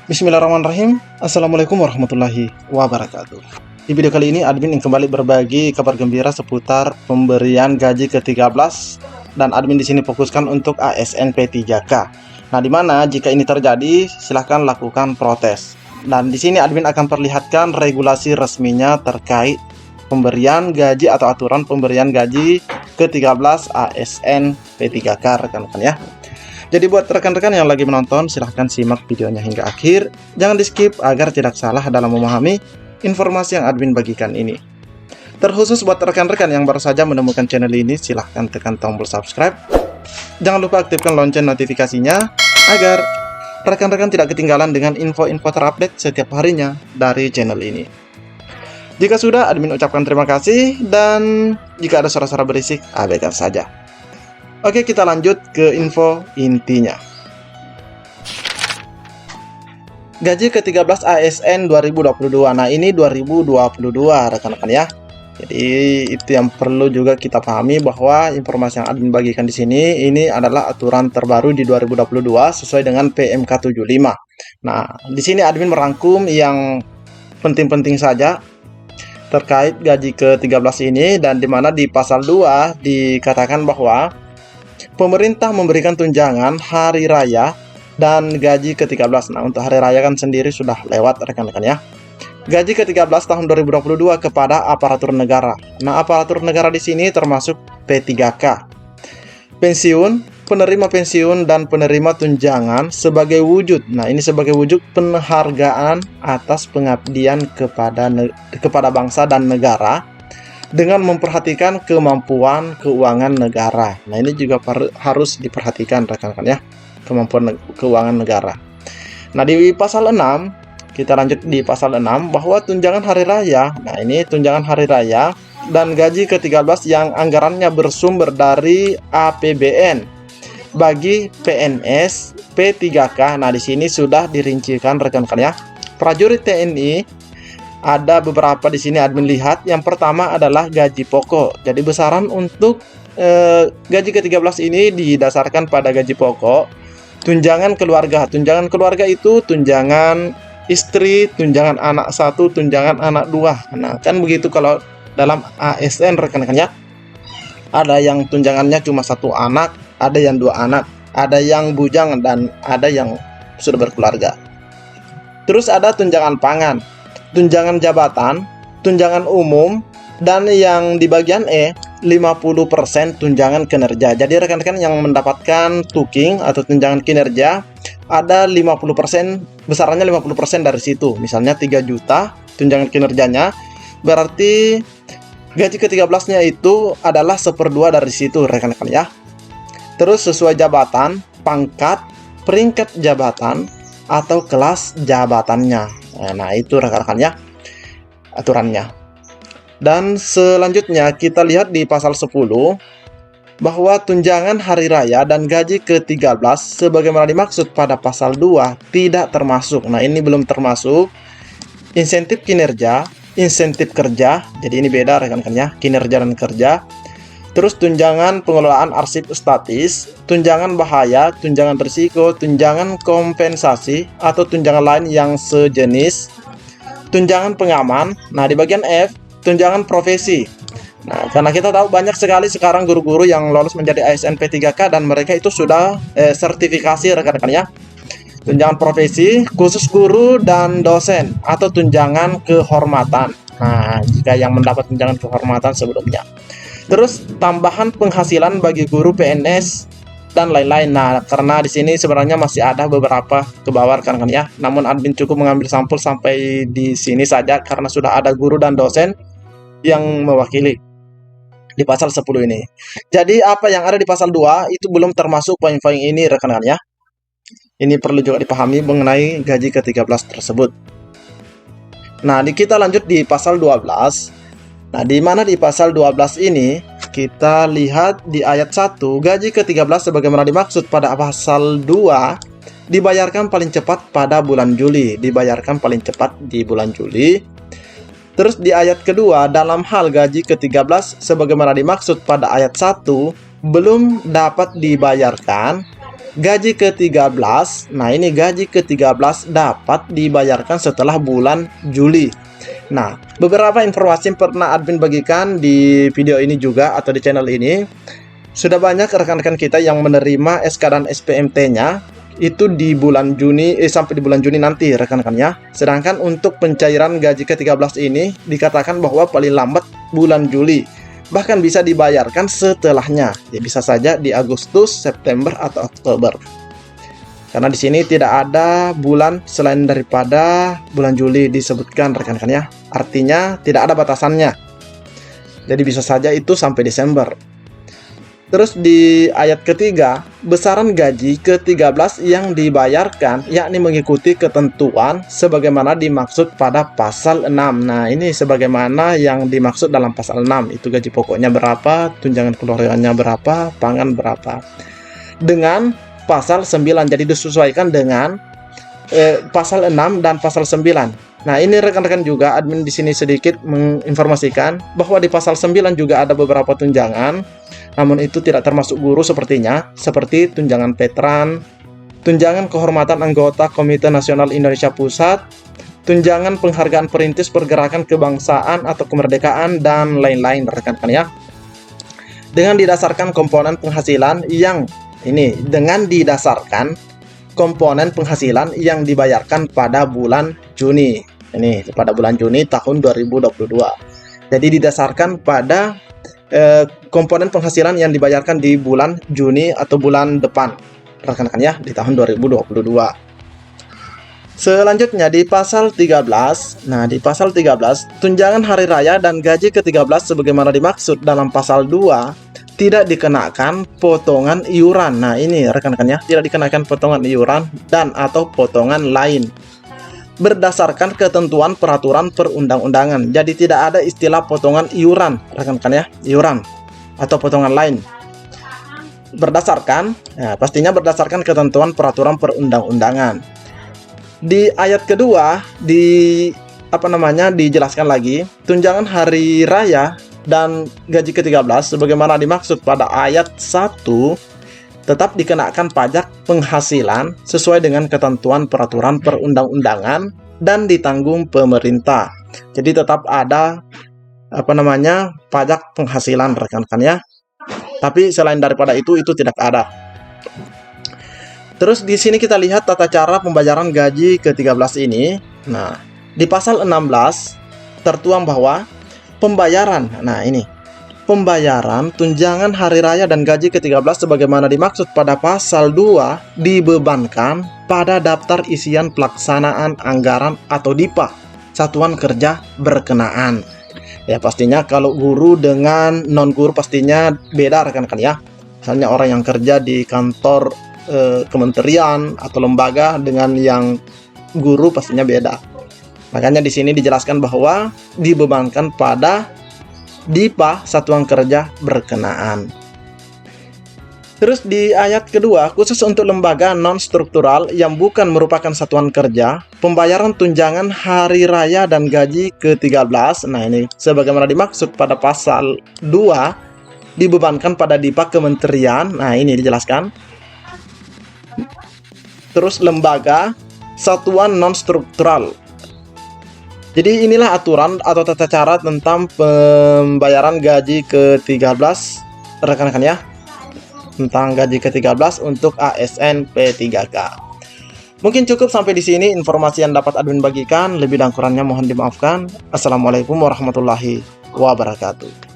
Bismillahirrahmanirrahim. Assalamualaikum warahmatullahi wabarakatuh. Di video kali ini admin ingin kembali berbagi kabar gembira seputar pemberian gaji ke-13 dan admin di sini fokuskan untuk ASN P3K. Nah, di mana jika ini terjadi silahkan lakukan protes. Dan di sini admin akan perlihatkan regulasi resminya terkait pemberian gaji atau aturan pemberian gaji ke-13 ASN P3K rekan-rekan ya. Jadi buat rekan-rekan yang lagi menonton, silahkan simak videonya hingga akhir. Jangan di skip agar tidak salah dalam memahami informasi yang admin bagikan ini. Terkhusus buat rekan-rekan yang baru saja menemukan channel ini, silahkan tekan tombol subscribe. Jangan lupa aktifkan lonceng notifikasinya agar rekan-rekan tidak ketinggalan dengan info-info terupdate setiap harinya dari channel ini. Jika sudah, admin ucapkan terima kasih, dan jika ada suara-suara berisik, abaikan saja. Oke, kita lanjut ke info intinya. Gaji ke-13 ASN 2022. Nah, ini 2022 rekan-rekan ya. Jadi itu yang perlu juga kita pahami, bahwa informasi yang admin bagikan di sini ini adalah aturan terbaru di 2022 sesuai dengan PMK 75. Nah, di sini admin merangkum yang penting-penting saja terkait gaji ke-13 ini, dan di mana di pasal 2 dikatakan bahwa pemerintah memberikan tunjangan hari raya dan gaji ke-13. Nah, untuk hari raya kan sendiri sudah lewat rekan-rekan ya. Gaji ke-13 tahun 2022 kepada aparatur negara. Nah, aparatur negara di sini termasuk P3K. Pensiun, penerima pensiun dan penerima tunjangan sebagai wujud. Nah, ini sebagai wujud penghargaan atas pengabdian kepada bangsa dan negara, dengan memperhatikan kemampuan keuangan negara. Nah, ini juga harus diperhatikan rekan-rekan ya, kemampuan keuangan negara. Nah, di pasal 6, kita lanjut di pasal 6, bahwa tunjangan hari raya. Nah, ini tunjangan hari raya dan gaji ke-13 yang anggarannya bersumber dari APBN bagi PNS P3K. Nah, di sini sudah dirincikan rekan-rekan ya. Prajurit TNI ada beberapa di sini admin lihat. Yang pertama adalah gaji pokok. Jadi besaran untuk gaji ke-13 ini didasarkan pada gaji pokok. Tunjangan keluarga. Tunjangan keluarga itu tunjangan istri, tunjangan anak 1, tunjangan anak 2. Nah, kan begitu kalau dalam ASN rekan-rekan ya. Ada yang tunjangannya cuma 1 anak, ada yang 2 anak, ada yang bujang, dan ada yang sudah berkeluarga. Terus ada tunjangan pangan, tunjangan jabatan, tunjangan umum, dan yang di bagian E 50% tunjangan kinerja. Jadi rekan-rekan yang mendapatkan tuking atau tunjangan kinerja ada 50%, besarannya 50% dari situ. Misalnya 3 juta tunjangan kinerjanya, berarti gaji ke-13-nya itu adalah 1/2 dari situ rekan-rekan ya. Terus sesuai jabatan, pangkat, peringkat jabatan, atau kelas jabatannya. Nah, itu rekan-rekan ya aturannya. Dan selanjutnya kita lihat di pasal 10, bahwa tunjangan hari raya dan gaji ke-13 sebagaimana dimaksud pada pasal 2 tidak termasuk. Nah, ini belum termasuk insentif kinerja, insentif kerja. Jadi ini beda rekan-rekan ya, kinerja dan kerja. Terus tunjangan pengelolaan arsip statis, tunjangan bahaya, tunjangan risiko, tunjangan kompensasi atau tunjangan lain yang sejenis, tunjangan pengaman. Nah, di bagian F, tunjangan profesi. Nah, karena kita tahu banyak sekali sekarang guru-guru yang lolos menjadi ASN P3K dan mereka itu sudah sertifikasi rekan-rekan ya. Tunjangan profesi khusus guru dan dosen atau tunjangan kehormatan. Nah, jika yang mendapat tunjangan kehormatan sebelumnya. Terus tambahan penghasilan bagi guru PNS dan lain-lain. Nah, karena di sini sebenarnya masih ada beberapa ke bawah rekan-rekan ya. Namun admin cukup mengambil sampel sampai di sini saja karena sudah ada guru dan dosen yang mewakili di pasal 10 ini. Jadi apa yang ada di pasal 2 itu belum termasuk poin-poin ini rekan-rekan ya. Ini perlu juga dipahami mengenai gaji ke-13 tersebut. Nah, kita lanjut di pasal 12. Nah, di mana di pasal 12 ini kita lihat di ayat 1, gaji ke-13 sebagaimana dimaksud pada pasal 2 dibayarkan paling cepat pada bulan Juli, dibayarkan paling cepat di bulan Juli. Terus di ayat kedua, dalam hal gaji ke-13 sebagaimana dimaksud pada ayat 1 belum dapat dibayarkan Gaji ke-13, nah ini gaji ke-13 dapat dibayarkan setelah bulan Juli. Nah, beberapa informasi yang pernah admin bagikan di video ini juga atau di channel ini, sudah banyak rekan-rekan kita yang menerima SK dan SPMT-nya itu di bulan Juni sampai di bulan Juni nanti rekan-rekan ya. Sedangkan untuk pencairan gaji ke-13 ini dikatakan bahwa paling lambat bulan Juli. Bahkan bisa dibayarkan setelahnya. Ya bisa saja di Agustus, September atau Oktober. Karena di sini tidak ada bulan selain daripada bulan Juli disebutkan rekan-rekan ya. Artinya tidak ada batasannya. Jadi bisa saja itu sampai Desember. Terus di ayat ketiga, besaran gaji ke-13 yang dibayarkan yakni mengikuti ketentuan sebagaimana dimaksud pada pasal 6. Nah, ini sebagaimana yang dimaksud dalam pasal 6. Itu gaji pokoknya berapa, tunjangan keluarganya berapa, pangan berapa. Dengan pasal 9, jadi disesuaikan dengan pasal 6 dan pasal 9. Nah, ini rekan-rekan juga admin di sini sedikit menginformasikan bahwa di pasal 9 juga ada beberapa tunjangan, namun itu tidak termasuk guru sepertinya, seperti tunjangan veteran, tunjangan kehormatan anggota Komite Nasional Indonesia Pusat, tunjangan penghargaan perintis pergerakan kebangsaan atau kemerdekaan, dan lain-lain rekan-rekan ya. Dengan didasarkan komponen penghasilan yang komponen penghasilan yang dibayarkan pada bulan Juni. Ini pada bulan Juni tahun 2022. Jadi didasarkan pada komponen penghasilan yang dibayarkan di bulan Juni atau bulan depan, rekan-rekan ya, di tahun 2022. Selanjutnya di pasal 13. Nah, di pasal 13, tunjangan hari raya dan gaji ke-13 sebagaimana dimaksud dalam pasal 2 tidak dikenakan potongan iuran. Nah, ini rekan-rekan ya, tidak dikenakan potongan iuran dan atau potongan lain berdasarkan ketentuan peraturan perundang-undangan. Jadi tidak ada istilah potongan iuran, rekan-rekan ya, iuran atau potongan lain. Berdasarkan, ya, pastinya berdasarkan ketentuan peraturan perundang-undangan. Di ayat kedua dijelaskan lagi, tunjangan hari raya dan gaji ke-13 sebagaimana dimaksud pada ayat 1 tetap dikenakan pajak penghasilan sesuai dengan ketentuan peraturan perundang-undangan dan ditanggung pemerintah. Jadi tetap ada pajak penghasilan rekan-rekan ya. Tapi selain daripada itu tidak ada. Terus di sini kita lihat tata cara pembayaran gaji ke-13 ini. Nah, di pasal 16 tertuang bahwa pembayaran tunjangan hari raya dan gaji ke-13 sebagaimana dimaksud pada pasal 2 dibebankan pada daftar isian pelaksanaan anggaran atau DIPA satuan kerja berkenaan. Ya pastinya kalau guru dengan non guru pastinya beda rekan-rekan ya. Misalnya orang yang kerja di kantor kementerian atau lembaga dengan yang guru pastinya beda. Makanya di sini dijelaskan bahwa dibebankan pada DIPA satuan kerja berkenaan. Terus di ayat kedua, khusus untuk lembaga non-struktural yang bukan merupakan satuan kerja, pembayaran tunjangan hari raya dan gaji ke-13, nah ini sebagaimana dimaksud pada pasal 2, dibebankan pada DIPA kementerian, nah ini dijelaskan. Terus lembaga satuan non-struktural. Jadi inilah aturan atau tata cara tentang pembayaran gaji ke-13 rekan-rekan ya. Tentang gaji ke-13 untuk ASN P3K. Mungkin cukup sampai di sini informasi yang dapat admin bagikan. Lebih dan kurangnya mohon dimaafkan. Assalamualaikum warahmatullahi wabarakatuh.